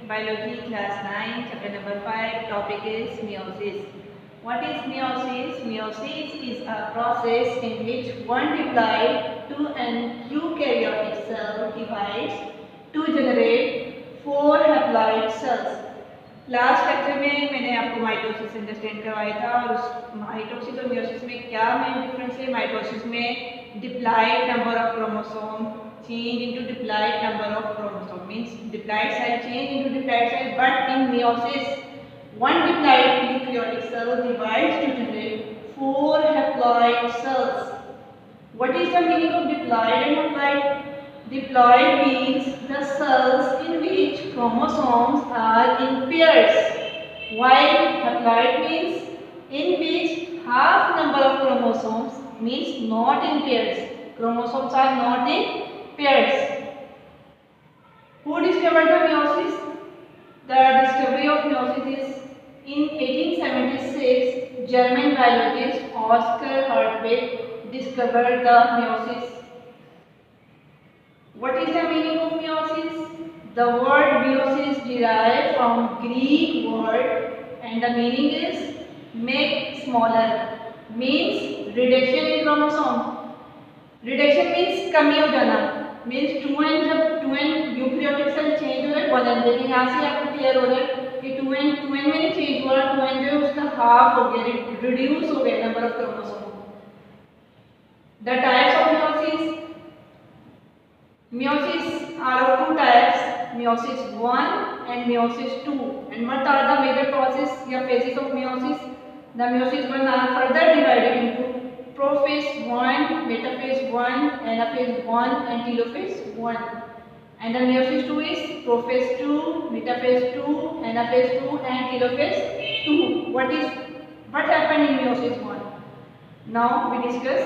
Biology class 9, chapter number 5, topic is meiosis. What is meiosis? Meiosis is a process in which one diploid to an eukaryotic cell divides to generate 4 haploid cells. Last lecture में मैंने आपको mitosis understand करवाया था और उस mitosis और meiosis में क्या मेन डिफरेंस है। माइटोसिस में diploid number of chromosome change into diploid number of chromosome, means diploid cell change into diploid cell, but in meiosis one diploid eukaryotic cell divides to generate 4 haploid cells. What is the meaning of diploid and haploid? Diploid means the cells in which chromosomes are in pairs, while haploid means in which half number of chromosomes means not in pairs. Chromosomes are not in pairs. Who discovered the meiosis? The discovery of meiosis is in 1876. German biologist Oskar Hartwig discovered the meiosis. What is the meaning of meiosis? The word meiosis derived from Greek word and the meaning is make smaller, means reduction in chromosome. Reduction means कमी हो जाना, means 2n जब 2n eukaryotic cell change हो गए 1n, लेकिन यहाँ से आपको क्लियर हो रहा है कि 2n में नहीं चेंज हुआ, 2n जो है उसका हाफ हो गया, रिड्यूस हो गया number of chromosome. The types of meiosis are of two types, meiosis 1 and meiosis 2. And what are the major process या phases of meiosis? The meiosis 1 are further divided into prophase 1, metaphase 1, anaphase 1 and telophase 1. And the meiosis 2 is prophase 2, metaphase 2, anaphase 2 and telophase 2. What happened in meiosis 1? Now we discuss.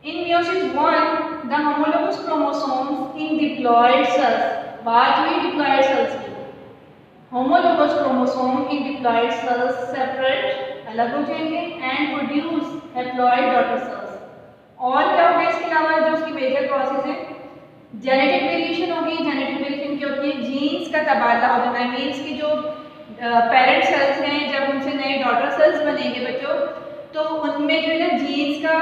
In meiosis 1, the homologous chromosomes in diploid cells. बात हुई diploid cells की. Homologous chromosome in diploid cells separate, अलग हो जाएंगे and produce haploid daughter cells. और क्या होगा इसके अलावा जो उसकी मेजर प्रोसेस है, जेनेटिक वेरिएशन होगी. जेनेटिक वेरिएशन क्या होती है? जीन्स का तबादला हो जाना है, मीन्स कि जो पेरेंट सेल्स हैं जब उनसे नए डॉटर सेल्स बनेंगे बच्चों, तो उनमें जो है ना जीन्स का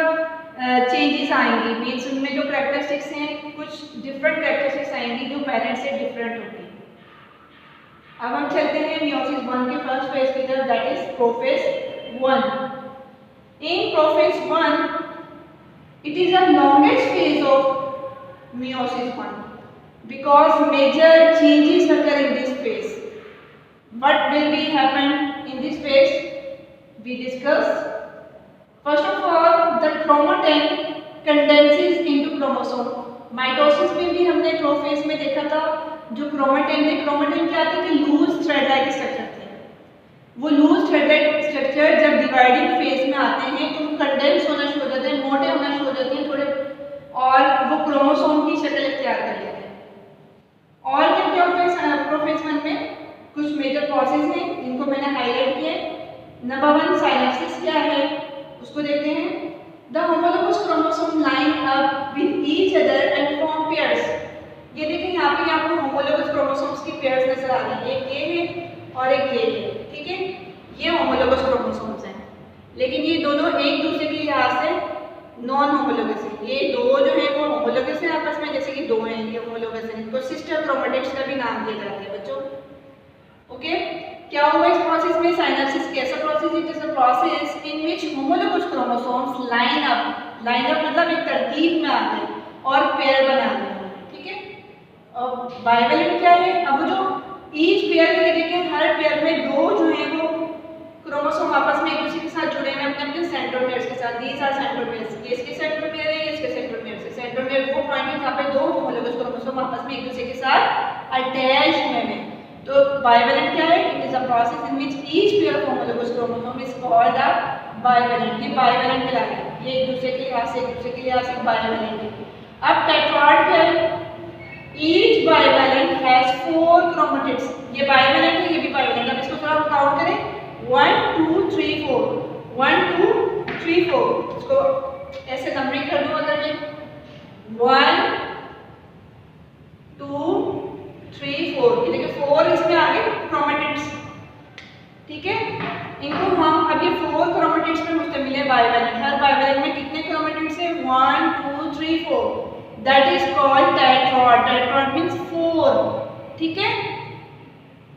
चेंजेस आएंगी, मीन्स उनमें जो कैरेक्टरिस्टिक्स हैं कुछ डिफरेंट कैरेक्टरिस्टिक्स आएंगी जो पेरेंट से डिफरेंट होगी. अब हम चलते हैं meiosis 1 के फर्स्ट फेज की तरफ, that is prophase 1. In prophase 1, it is the longest phase of meiosis 1 because major changes occur in this phase. What will be happen in this phase? We discuss. First of all, the chromatin condenses into chromosome. Mitosis में भी हमने prophase में देखा था जो chromatin थे. Chromatin क्या थे कि लूज थ्रेड लाइक स्ट्रक्चर थे. वो लूज थ्रेड लाइक स्ट्रक्चर जब डिवाइडिंग फेज में आते हैं तो वो कंडेंस होना शुरू हो जाते हैं, मोटे होना शुरू हो जाते हैं थोड़े, और वो क्रोमोसोम की शक्ल इख्तियार कर लेते हैं. और क्या क्या होता है प्रोफेज 1 में? कुछ मेजर प्रोसेस हैं जिनको मैंने हाईलाइट किए. नंबर 1 साइनेप्सिस क्या है उसको देखते हैं. The homologous chromosome line up with each other and form pairs. ये देखें यहाँ पे आपको होमोलोगस क्रोमोसोम्स की पेयर्स नजर आ रही है, एक ये है और एक ये है. ठीक है, ये होमोलोगस क्रोमोसोम्स हैं, लेकिन ये दोनों एक दूसरे के लिहाज से नॉन होमोलोगस हैं. ये दो जो है वो होमोलोगस हैं आपस में, जैसे कि दो हैं ये होमोलोगस हैं. इनको सिस्टर क्रोमेटिड्स का भी नाम दिया जाता है बच्चों. ओके, क्या हुआ इस प्रोसेस में? साइनेप्सिस कैसा process? It is a process in which homologous chromosomes line up मतलब एक तरतीब में आते हैं और पेयर बनाते हैं. ठीक है, अब बाइवेलेंट क्या है? अब जो ईच पेयर में देखें हर पेयर में दो जो है वो क्रोमोसोम आपस में एक दूसरे के साथ जुड़े हुए अपने अपने सेंट्रोमेयर्स के साथ. These are centromeres. ये इसके सेंट्रोमेयर है, ये इसके सेंट्रोमेयर से. सेंट्रोमेयर वो पॉइंट है जहाँ पे दो होमोलोगस क्रोमोसोम आपस में एक दूसरे के साथ अटैच हुए हैं. तो बाइवेलेंट क्या है? It is a process in which each pair of homologous chromosome is called a bivalent. ये बाइवेलेंट कहलाता है. ये एक दूसरे के लिहाज से बाइवेलेंट है. अब टेट्राड क्या है? Each bivalent has 4 chromatids. ये bivalent है, ये भी bivalent. अब इसको थोड़ा हम काउंट करें. 1 2 3 4 1 2 3 4. इसको ऐसे नंबरिंग कर दूँ अगर मैं 1 2 3 4 4, ये देखिए 4 इसमें आ गए क्रोमेटिड्स, ठीक है। इनको हम अब ये 4 क्रोमेटिड्स पर मुश्तमिल है बाइवैलेंट। हर बाइवैलेंट में कितने क्रोमेटिड्स हैं? 1 2 3 4, that is called tetrad. Tetrad means 4, ठीक है।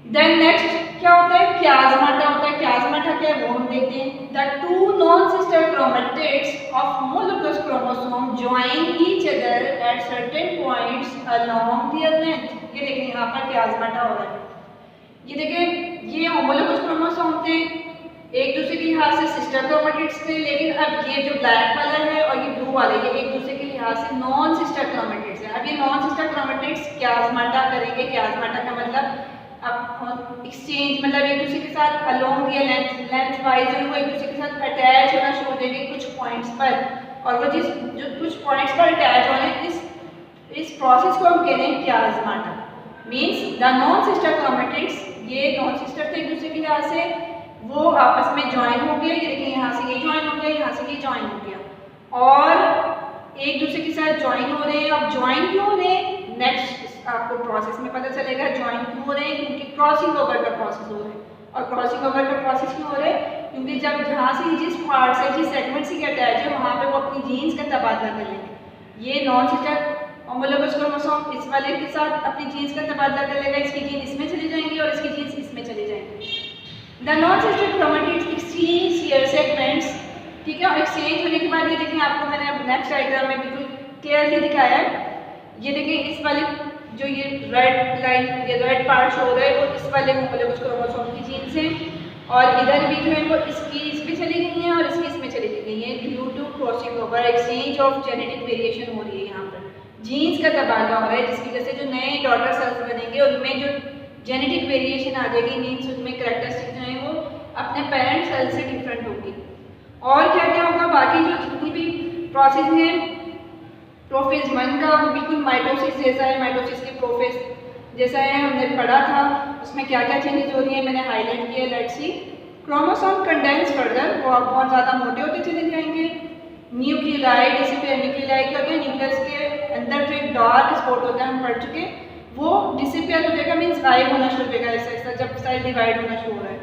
देन नेक्स्ट क्या होता है? क्याज़माटा होता है। क्याज़माटा क्या है वो हम देखते हैं। The two non sister chromatids of homologous chromosome join each other at certain points along there length. ये देखिए यहाँ पर क्याज़माटा हो रहा है। ये देखिए ये होमोलोगस क्रोमोसोम थे, एक दूसरे के लिहाज से सिस्टर क्रोमेटिड्स थे, लेकिन अब ये जो ब्लैक वाला है और ये ब्लू वाले ये एक दूसरे के लिहाज से नॉन सिस्टर क्रोमेटिड्स हैं। अब ये नॉन सिस्टर क्रोमेटिड्स क्याज़माटा करेंगे। क्याज़माटा का मतलब अब एक्सचेंज, मतलब एक दूसरे के साथ अलोंग दिया लेंथ वाइज वो एक दूसरे के साथ अटैच होना शुरू हो जाएंगे कुछ पॉइंट्स पर, और वो जो कुछ पॉइंट्स पर अटैच होने इस प्रोसेस को हम कह रहे हैं chiasmata. Means the non sister chromatids, ये नॉन सिस्टर थे एक दूसरे के लिहाज से, वो आपस में ज्वाइन हो गए। ये देखिए यहाँ से ये ज्वाइन हो गया, यहाँ से ये ज्वाइन हो गया और एक दूसरे के साथ ज्वाइन हो रहे हैं। अब ज्वाइन क्यों हो रहे हैं नेक्स्ट आपको प्रोसेस में पता चलेगा। ज्वाइन क्यों हो रहे हैं? क्योंकि क्रॉसिंग ओवर का प्रोसेस हो रहा है। और क्रॉसिंग ओवर का प्रोसेस क्यों हो रहा है? क्योंकि जब जहाँ से जिस पार्ट से जिस सेगमेंट से अटैच है वहाँ पे वो अपनी जीन्स का तबादला कर लेंगे। ये नॉन सिस्टर होमोलोगस क्रोमोसोम इस वाले के साथ अपनी जीन्स का तबादला कर लेगा, इसकी जीन इसमें चली जाएंगी और इसकी जीन्स इसमें चली जाएंगी। The non sister chromatids exchange share segments, ठीक है। और एक्सचेंज होने के बाद ये देखिए आपको मैंने नेक्स्ट डायग्राम में बिल्कुल क्लियरली दिखाया है। ये देखिए इस वाले जो ये रेड लाइन, ये रेड पार्ट शो हो रहा है वो इस वाले होमोलोगस क्रोमोसोम की जीन से, और इधर भी जो है वो इसकी इसमें चली गई हैं और इसकी इसमें चली गई हैं due to crossing over, exchange of genetic variation हो रही है। यहाँ पर जीन्स का तबादला हो रहा है जिसकी वजह से जो नए डॉटर सेल्स बनेंगे उनमें जो जेनेटिक वेरिएशन आ जाएगी, मीन्स उनमें कैरेक्टरिस्टिक जो है वो अपने पेरेंट सेल से डिफरेंट होगी। और क्या क्या होगा बाकी जो जितनी भी प्रोसेस है प्रोफेज 1 का वो बिल्कुल माइटोसिस जैसा है, माइटोसिस की प्रोफेज जैसा है, हमने पढ़ा था। उसमें क्या क्या चेंजेस हो रही है मैंने हाईलाइट किया। Let's see. Chromosome condense further, वो आप बहुत ज़्यादा मोटे होते चले जाएंगे। न्यूक्लियोलाइड, इसी पे न्यूक्लियोलाइड क्या होता है, न्यूक्लियस के अंदर जो एक डार्क स्पॉट होता है हम पढ़ चुके, वो डिसअपियर हो जाएगा, मीन्स गायब होना शुरू हो जाएगा ऐसा ऐसा जब सेल डिवाइड होना शुरू हो रहा है।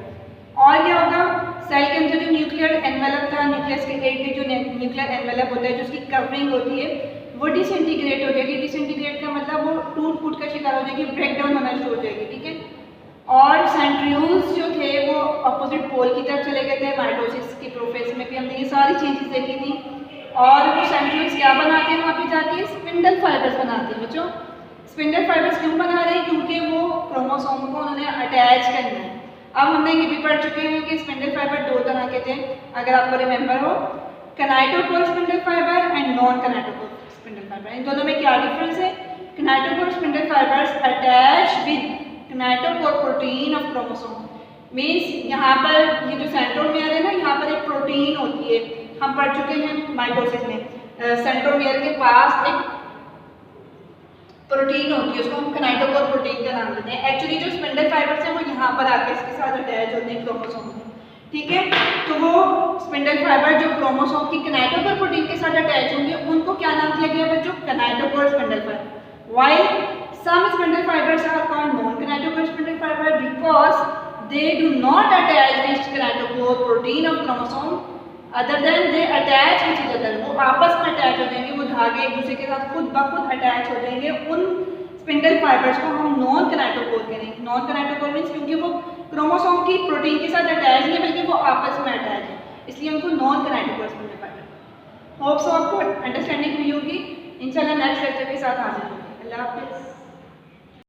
और क्या होगा, सेल के अंदर जो न्यूक्लियर एनवेलप था, न्यूक्लियस के इर्द जो न्यूक्लियर एनवेलप होता है जो उसकी कवरिंग होती है वो डिसइंटीग्रेट हो जाएगी। डिसइंटीग्रेट का मतलब वो टूट फूट का शिकार हो जाएगी, ब्रेक डाउन होना शुरू हो जाएगी, ठीक है। और सेंट्रियोल्स जो थे वो अपोजिट पोल की तरफ चले गए थे। माइटोसिस की प्रोसेस में भी हमने ये सारी चीज़ें देखी थी। और वो सेंट्रियोल्स क्या बनाते हैं वहाँ पे जाके? स्पिंडल फाइबर्स बनाते हैं बच्चों। स्पिंडल फाइबर्स क्यों बना रहे हैं? क्योंकि वो क्रोमोसोम को उन्होंने अटैच करना है। अब हमने ये भी पढ़ चुके हैं कि स्पिंडल फाइबर 2 तरह के थे, अगर आपको रिमेंबर हो, kinetochore spindle fibre and non kinetochore spindle fibre. इन दोनों में क्या डिफरेंस है? Kinetochore spindle fibres attach with kinetochore protein of chromosome, means यहाँ पर ये जो सेंट्रोमियर है ना, यहाँ पर एक प्रोटीन होती है, हम पढ़ चुके हैं माइटोसिस में। सेंट्रोमियर के पास एक प्रोटीन होती है, उसको हम किनेटोकोर प्रोटीन का नाम देते हैं। एक्चुअली जो स्पिंडल फाइबर्स हैं वो यहाँ पर आके इसके साथ अटैच होते हैं क्रोमोसोम में, ठीक है। तो वो स्पिंडल फाइबर जो क्रोमोसोम की किनेटोकोर प्रोटीन के साथ अटैच होंगे उनको क्या नाम दिया गया बच्चों? Kinetochore spindle fibre. While some spindle fibres are called non kinetochore spindle fibre because they do not attach with kinetochore protein of chromosome other than they attach with each other। वो आपस में अटैच हो जाएंगे, वो धागे एक दूसरे के साथ खुद ब खुद अटैच हो जाएंगे। उन स्पिंडल फाइबर्स को हम नॉन किनेटोकोर करेंगे। नॉन किनेटोकोर मीन्स क्योंकि वो क्रोमोसोम की प्रोटीन के साथ अटैच नहीं बल्कि वो आपस में अटैच है, इसलिए उनको non kinetochore spindle fibre. Hope so आपको अंडरस्टैंडिंग हुई होगी। इंशाल्लाह नेक्स्ट लेक्चर के साथ हाजिर होंगे। अल्लाह हाफिज़।